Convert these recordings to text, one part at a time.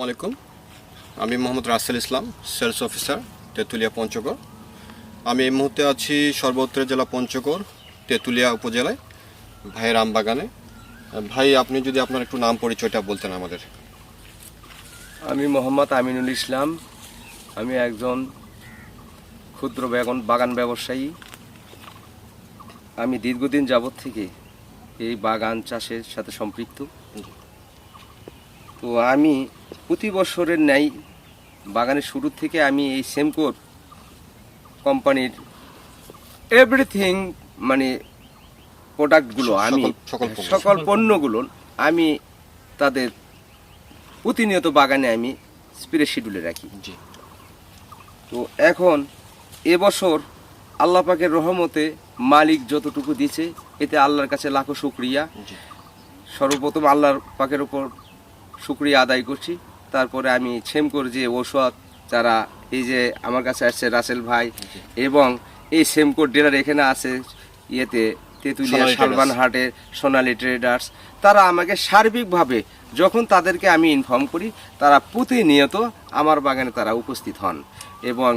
আলাইকুম। আমি মোহাম্মদ রাসেল ইসলাম, sales officer, Tetulia Panchagarh. আমি এই মুহূর্তে আছি সর্বত্রের জেলা পঞ্চগড়, তেঁতুলিয়া উপজেলায়, ভাইয়ের আম বাগানে। ভাই, আপনি যদি আপনার একটু নাম পরিচয়টা বলতেন আমাদের। আমি মোহাম্মদ আমিনুল ইসলাম। আমি একজন ক্ষুদ্র বাগান ব্যবসায়ী। আমি দীর্ঘদিন যাবৎ থেকে এই বাগান চাষের সাথে সম্পৃক্ত। তো আমি প্রতি বছরের ন্যায় বাগানের শুরু থেকে আমি এই সেমকোর কোম্পানির এভরিথিং মানে প্রোডাক্টগুলো আমি সকল পণ্যগুলো আমি তাদের প্রতিনিয়ত বাগানে আমি স্প্রে শিডিউলে রাখি। তো এখন এবছর আল্লাহ পাকের রহমতে মালিক যতটুকু দিয়েছে এতে আল্লাহর কাছে লাখো শুকরিয়া। সর্বপ্রথম আল্লাহর পাকের উপর শুকরিয়া আদায় করছি। তারপরে আমি সেমকোর যে ঔষধ যারা এই যে আমার কাছে আসছে রাসেল ভাই এবং এই সেমকোর ডিলার এখানে আছে ইয়েতে তেঁতুলিয়া শালবান হাটের সোনালী ট্রেডার্স, তারা আমাকে সার্বিকভাবে যখন তাদেরকে আমি ইনফর্ম করি তারা প্রতিনিয়ত আমার বাগানে তারা উপস্থিত হন এবং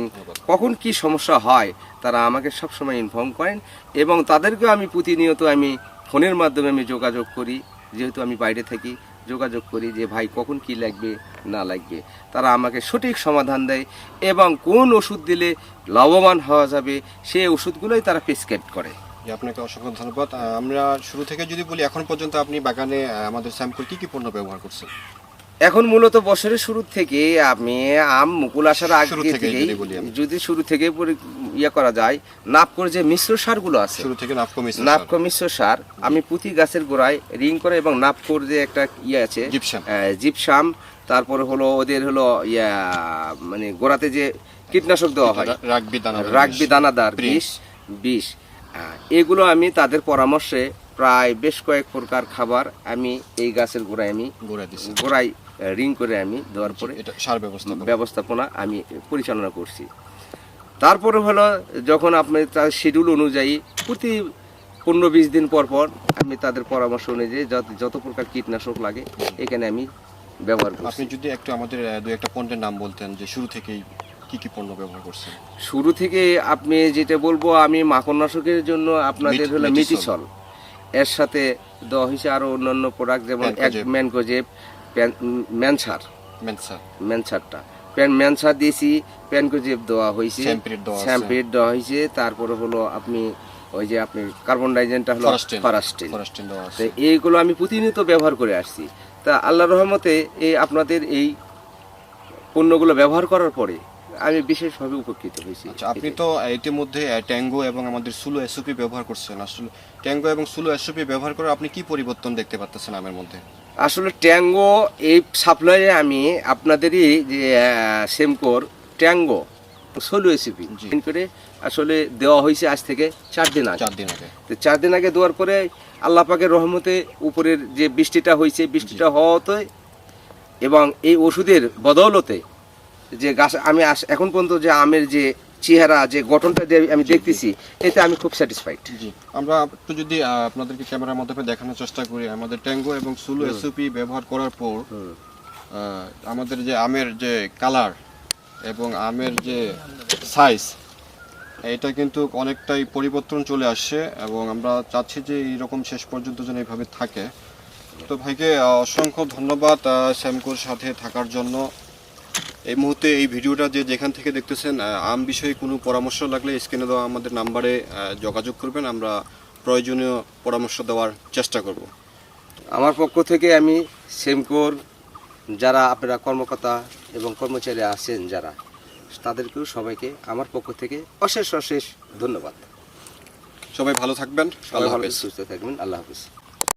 কখন কি সমস্যা হয় তারা আমাকে সবসময় ইনফর্ম করেন এবং তাদেরকেও আমি প্রতিনিয়ত আমি ফোনের মাধ্যমে আমি যোগাযোগ করি, যেহেতু আমি বাইরে থাকি যোগাযোগ করি যে ভাই কখন কি লাগবে না লাগবে, তারা আমাকে সঠিক সমাধান দেয় এবং কোন ওষুধ দিলে লাভবান হওয়া যাবে সেই ওষুধগুলোই তারা প্রেসক্রাইব করে। আপনাকে অসংখ্য ধন্যবাদ। আমরা শুরু থেকে যদি বলি, এখন পর্যন্ত আপনি বাগানে আমাদের সেমকোর কি কি পণ্য ব্যবহার করছেন? এখন মূলত বছরের শুরু থেকে আমি আম মুকুল আসার আগে থেকেই যদি শুরু থেকে ইয়ে করা যায়, নাপকোর যে মিশ্র সারগুলো আছে, শুরু থেকে নাপকো মিশ্র সার আমি প্রতি গাছের গোড়ায় রিং করে এবং নাপকোর যে একটা ইয়ে আছে জিপসাম, তারপরে হলো ওদের হলো ইয়া মানে গোড়াতে যে কীটনাশক দেওয়া হয় রাগবি দানাদার বিষ, এগুলো আমি তাদের পরামর্শে প্রায় বেশ কয়েক প্রকার খাবার আমি এই গাছের গোড়ায় আমি গোড়ায় রিং করে আমি দেওয়ার পরে সার ব্যবস্থাপনা আমি পরিচালনা করছি। তারপরে হলো যখন আপনি তার শিডিউল অনুযায়ী প্রতি 15-20 দিন পর পর আমি তাদের পরামর্শ অনুযায়ী যত প্রকার কীটনাশক লাগে এখানে আমি ব্যবহার করি। আপনি যদি একটু আমাদের দু একটা পণ্যের নাম বলতেন যে শুরু থেকেই কি কি পণ্য ব্যবহার করছেন? শুরু থেকে আপনি যেটা বলবো, আমি মাকড়নাশকের জন্য আপনাদের হলো মেটিসল, এর সাথে দেওয়া হয়েছে আরও অন্যান্য প্রোডাক্ট যেমন ম্যানকোজেব, ম্যানসারটা ম্যানসার দিয়েছি, প্যানকোজেব দেওয়া হয়েছে, স্যাম্পিড দেওয়া হয়েছে, তারপরে হলো আপনি ওই যে আপনি কার্বন ডাইজেনটা হলো ফারাস্টিন, তো এইগুলো আমি প্রতিনিয়ত ব্যবহার করে আসছি। তা আল্লাহর রহমতে এই আপনাদের এই পণ্যগুলো ব্যবহার করার পরে আমি বিশেষভাবে উপকৃত হয়েছি। আপনি তো ইতিমধ্যে ট্যাঙ্গো এবং আমাদের সুলো এসওপি ব্যবহার করছেন। আসলে ট্যাঙ্গো এবং সুলো এসওপি ব্যবহার করে আপনি কি পরিবর্তন দেখতে পাচ্ছেন আমের মধ্যে? আসলে ট্যাঙ্গো এই সাপ্লাইয়ে আমি আপনাদেরই যে সেমকোর ট্যাঙ্গো সোলো এসওপি করে আসলে দেওয়া হয়েছে আজ থেকে 4 দিন আগে। তো 4 দিন আগে দেওয়ার পরে আল্লাহ পাকের রহমতে উপরের যে বৃষ্টিটা হয়েছে, বৃষ্টিটা হওয়াতে এবং এই ওষুধের বদৌলতে যে গাছ আমি এখন পর্যন্ত যে আমের যে চেহারা যে গঠনটা যে আমি দেখতেছি, এতে আমি খুব স্যাটিসফাইড। আমরা একটু যদি আপনাদেরকে ক্যামেরার মাধ্যমে দেখানোর চেষ্টা করি, আমাদের ট্যাঙ্গো এবং সুলো এসওপি ব্যবহার করার পর আমাদের যে আমের যে কালার এবং আমের যে সাইজ, এটা কিন্তু অনেকটাই পরিবর্তন চলে আসছে এবং আমরা চাচ্ছি যে এইরকম শেষ পর্যন্ত যেন এইভাবে থাকে। তো ভাইকে অসংখ্য ধন্যবাদ সেমকোর সাথে থাকার জন্য। এই মুহূর্তে এই ভিডিওটা যেখান থেকে দেখতেছেন, আম বিষয়ে কোনো পরামর্শ লাগলে স্ক্রিনে দেওয়া আমাদের নাম্বারে যোগাযোগ করবেন, আমরা প্রয়োজনীয় পরামর্শ দেওয়ার চেষ্টা করব। আমার পক্ষ থেকে আমি সেমকোর যারা আপনারা কর্মকর্তা এবং কর্মচারী আছেন যারা, তাদেরকেও সবাইকে আমার পক্ষ থেকে অশেষ ধন্যবাদ। সবাই ভালো থাকবেন, সুস্থ থাকবেন, আল্লাহ হাফেজ।